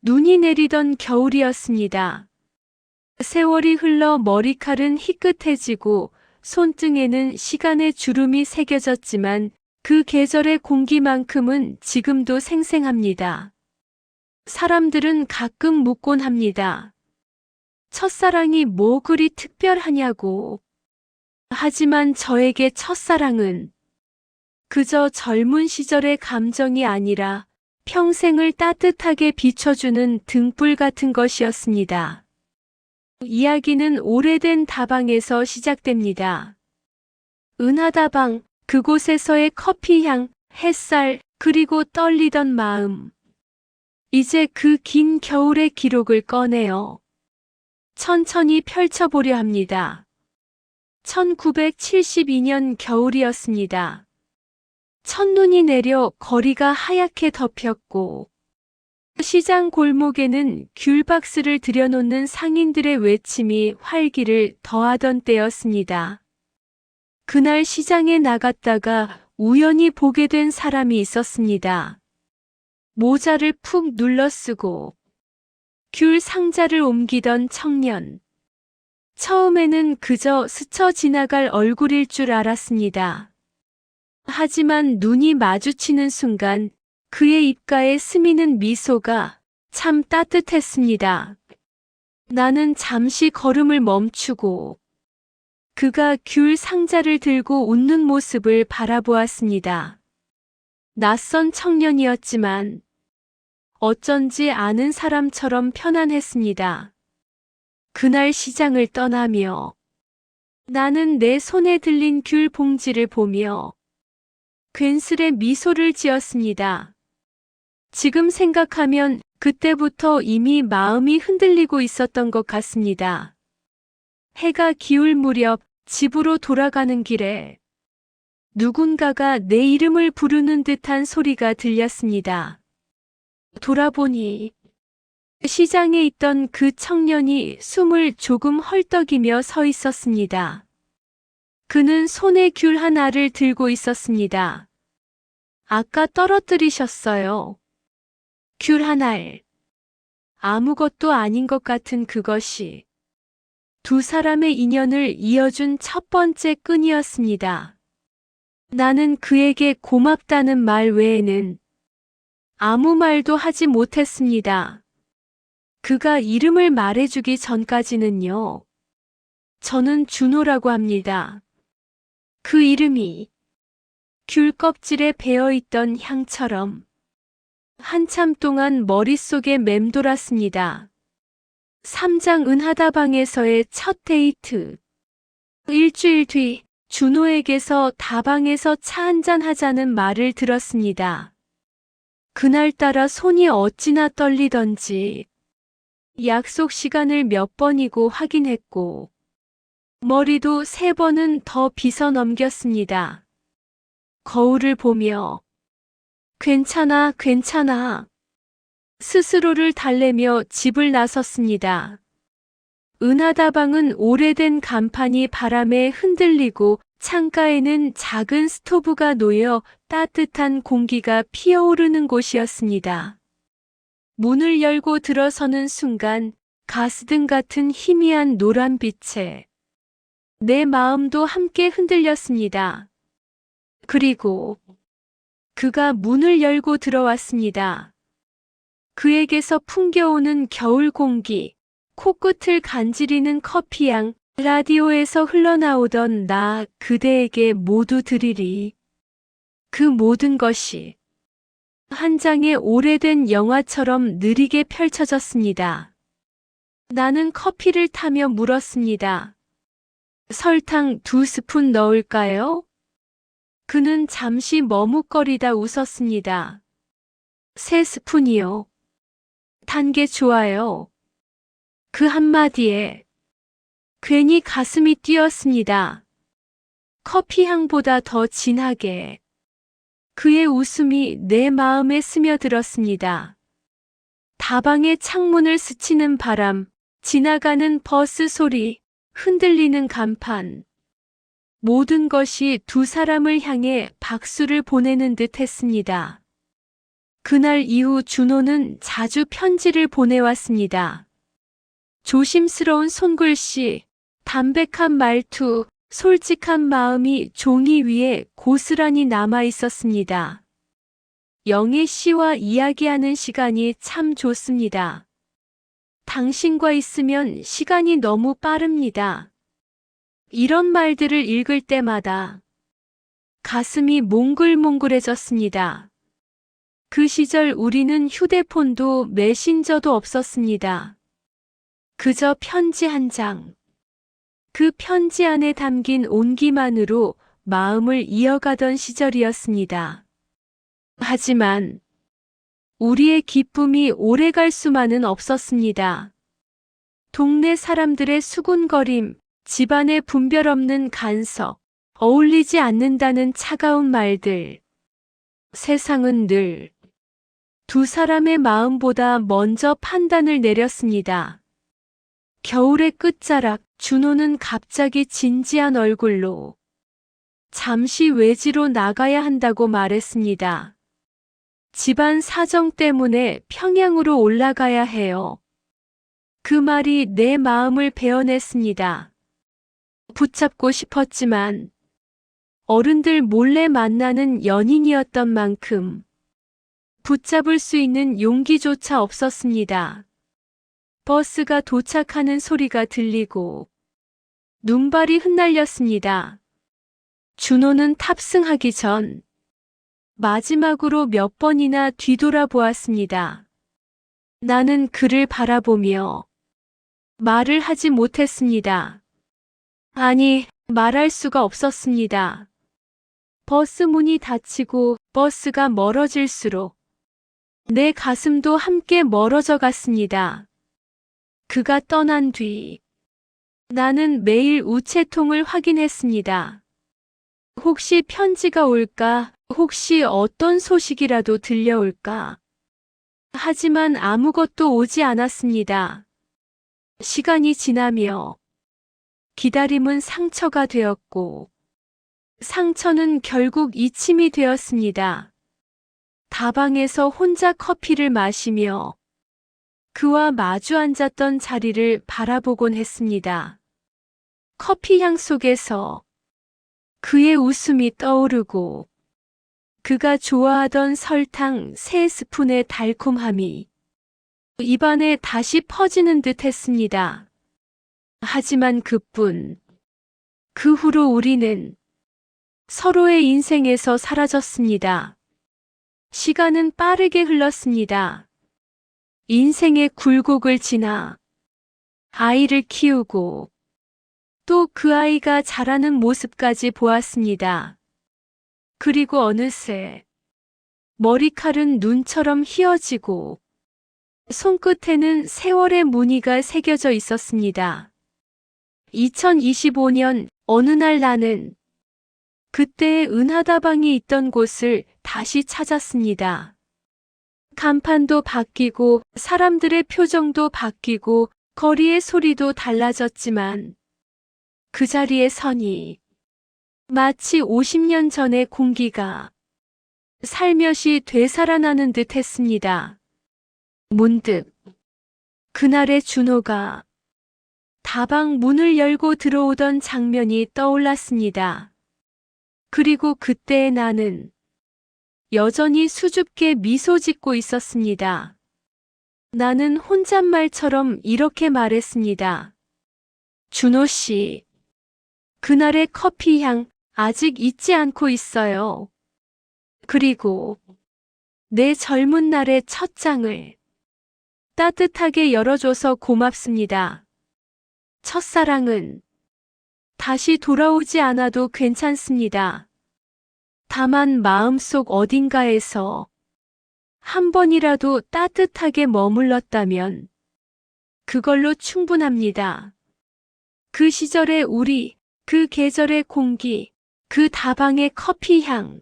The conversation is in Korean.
눈이 내리던 겨울이었습니다. 세월이 흘러 머리칼은 희끗해지고 손등에는 시간의 주름이 새겨졌지만 그 계절의 공기만큼은 지금도 생생합니다. 사람들은 가끔 묻곤 합니다. 첫사랑이 뭐 그리 특별하냐고. 하지만 저에게 첫사랑은 그저 젊은 시절의 감정이 아니라 평생을 따뜻하게 비춰주는 등불 같은 것이었습니다. 이야기는 오래된 다방에서 시작됩니다. 은하다방, 그곳에서의 커피향, 햇살, 그리고 떨리던 마음. 이제 그 긴 겨울의 기록을 꺼내어 천천히 펼쳐보려 합니다. 1972년 겨울이었습니다. 첫눈이 내려 거리가 하얗게 덮였고 시장 골목에는 귤박스를 들여놓는 상인들의 외침이 활기를 더하던 때였습니다. 그날 시장에 나갔다가 우연히 보게 된 사람이 있었습니다. 모자를 푹 눌러쓰고 귤 상자를 옮기던 청년. 처음에는 그저 스쳐 지나갈 얼굴일 줄 알았습니다. 하지만 눈이 마주치는 순간 그의 입가에 스미는 미소가 참 따뜻했습니다. 나는 잠시 걸음을 멈추고 그가 귤 상자를 들고 웃는 모습을 바라보았습니다. 낯선 청년이었지만 어쩐지 아는 사람처럼 편안했습니다. 그날 시장을 떠나며 나는 내 손에 들린 귤 봉지를 보며 괜스레 미소를 지었습니다. 지금 생각하면 그때부터 이미 마음이 흔들리고 있었던 것 같습니다. 해가 기울 무렵 집으로 돌아가는 길에 누군가가 내 이름을 부르는 듯한 소리가 들렸습니다. 돌아보니 시장에 있던 그 청년이 숨을 조금 헐떡이며 서 있었습니다. 그는 손에 귤 하나를 들고 있었습니다. 아까 떨어뜨리셨어요. 귤 하나를. 아무것도 아닌 것 같은 그것이 두 사람의 인연을 이어준 첫 번째 끈이었습니다. 나는 그에게 고맙다는 말 외에는 아무 말도 하지 못했습니다. 그가 이름을 말해주기 전까지는요. 저는 준호라고 합니다. 그 이름이 귤 껍질에 배어있던 향처럼 한참 동안 머릿속에 맴돌았습니다. 3장 은하다방에서의 첫 데이트. 일주일 뒤 준호에게서 다방에서 차 한잔 하자는 말을 들었습니다. 그날따라 손이 어찌나 떨리던지 약속 시간을 몇 번이고 확인했고 머리도 3번은 더 빗어 넘겼습니다. 거울을 보며 괜찮아, 괜찮아. 스스로를 달래며 집을 나섰습니다. 은하다방은 오래된 간판이 바람에 흔들리고 창가에는 작은 스토브가 놓여 따뜻한 공기가 피어오르는 곳이었습니다. 문을 열고 들어서는 순간 가스등 같은 희미한 노란빛에 내 마음도 함께 흔들렸습니다. 그리고 그가 문을 열고 들어왔습니다. 그에게서 풍겨오는 겨울 공기, 코끝을 간지리는 커피향, 라디오에서 흘러나오던 나 그대에게 모두 드리리. 그 모든 것이 한 장의 오래된 영화처럼 느리게 펼쳐졌습니다. 나는 커피를 타며 물었습니다. 설탕 2스푼 넣을까요? 그는 잠시 머뭇거리다 웃었습니다. 3스푼이요. 단 게 좋아요. 그 한마디에 괜히 가슴이 뛰었습니다. 커피 향보다 더 진하게 그의 웃음이 내 마음에 스며들었습니다. 다방의 창문을 스치는 바람, 지나가는 버스 소리, 흔들리는 간판. 모든 것이 두 사람을 향해 박수를 보내는 듯 했습니다. 그날 이후 준호는 자주 편지를 보내왔습니다. 조심스러운 손글씨, 담백한 말투, 솔직한 마음이 종이 위에 고스란히 남아 있었습니다. 영애 씨와 이야기하는 시간이 참 좋습니다. 당신과 있으면 시간이 너무 빠릅니다. 이런 말들을 읽을 때마다 가슴이 몽글몽글해졌습니다. 그 시절 우리는 휴대폰도 메신저도 없었습니다. 그저 편지 한 장. 그 편지 안에 담긴 온기만으로 마음을 이어가던 시절이었습니다. 하지만 우리의 기쁨이 오래갈 수만은 없었습니다. 동네 사람들의 수군거림, 집안의 분별 없는 간섭, 어울리지 않는다는 차가운 말들. 세상은 늘 두 사람의 마음보다 먼저 판단을 내렸습니다. 겨울의 끝자락, 준호는 갑자기 진지한 얼굴로 잠시 외지로 나가야 한다고 말했습니다. 집안 사정 때문에 평양으로 올라가야 해요. 그 말이 내 마음을 베어냈습니다. 붙잡고 싶었지만 어른들 몰래 만나는 연인이었던 만큼 붙잡을 수 있는 용기조차 없었습니다. 버스가 도착하는 소리가 들리고 눈발이 흩날렸습니다. 준호는 탑승하기 전 마지막으로 몇 번이나 뒤돌아보았습니다. 나는 그를 바라보며 말을 하지 못했습니다. 아니, 말할 수가 없었습니다. 버스 문이 닫히고 버스가 멀어질수록 내 가슴도 함께 멀어져 갔습니다. 그가 떠난 뒤 나는 매일 우체통을 확인했습니다. 혹시 편지가 올까? 혹시 어떤 소식이라도 들려올까? 하지만 아무것도 오지 않았습니다. 시간이 지나며 기다림은 상처가 되었고 상처는 결국 이침이 되었습니다. 다방에서 혼자 커피를 마시며 그와 마주 앉았던 자리를 바라보곤 했습니다. 커피 향 속에서 그의 웃음이 떠오르고 그가 좋아하던 설탕 3스푼의 달콤함이 입안에 다시 퍼지는 듯 했습니다. 하지만 그뿐. 그 후로 우리는 서로의 인생에서 사라졌습니다. 시간은 빠르게 흘렀습니다. 인생의 굴곡을 지나 아이를 키우고 또 그 아이가 자라는 모습까지 보았습니다. 그리고 어느새 머리칼은 눈처럼 휘어지고 손끝에는 세월의 무늬가 새겨져 있었습니다. 2025년 어느 날 나는 그때의 은하다방이 있던 곳을 다시 찾았습니다. 간판도 바뀌고 사람들의 표정도 바뀌고 거리의 소리도 달라졌지만 그 자리에 서니 마치 50년 전의 공기가 살며시 되살아나는 듯 했습니다. 문득 그날의 준호가 다방 문을 열고 들어오던 장면이 떠올랐습니다. 그리고 그때의 나는 여전히 수줍게 미소 짓고 있었습니다. 나는 혼잣말처럼 이렇게 말했습니다. 준호 씨, 그날의 커피 향 아직 잊지 않고 있어요. 그리고 내 젊은 날의 첫 장을 따뜻하게 열어줘서 고맙습니다. 첫사랑은 다시 돌아오지 않아도 괜찮습니다. 다만 마음속 어딘가에서 한 번이라도 따뜻하게 머물렀다면 그걸로 충분합니다. 그 시절의 우리, 그 계절의 공기, 그 다방의 커피 향.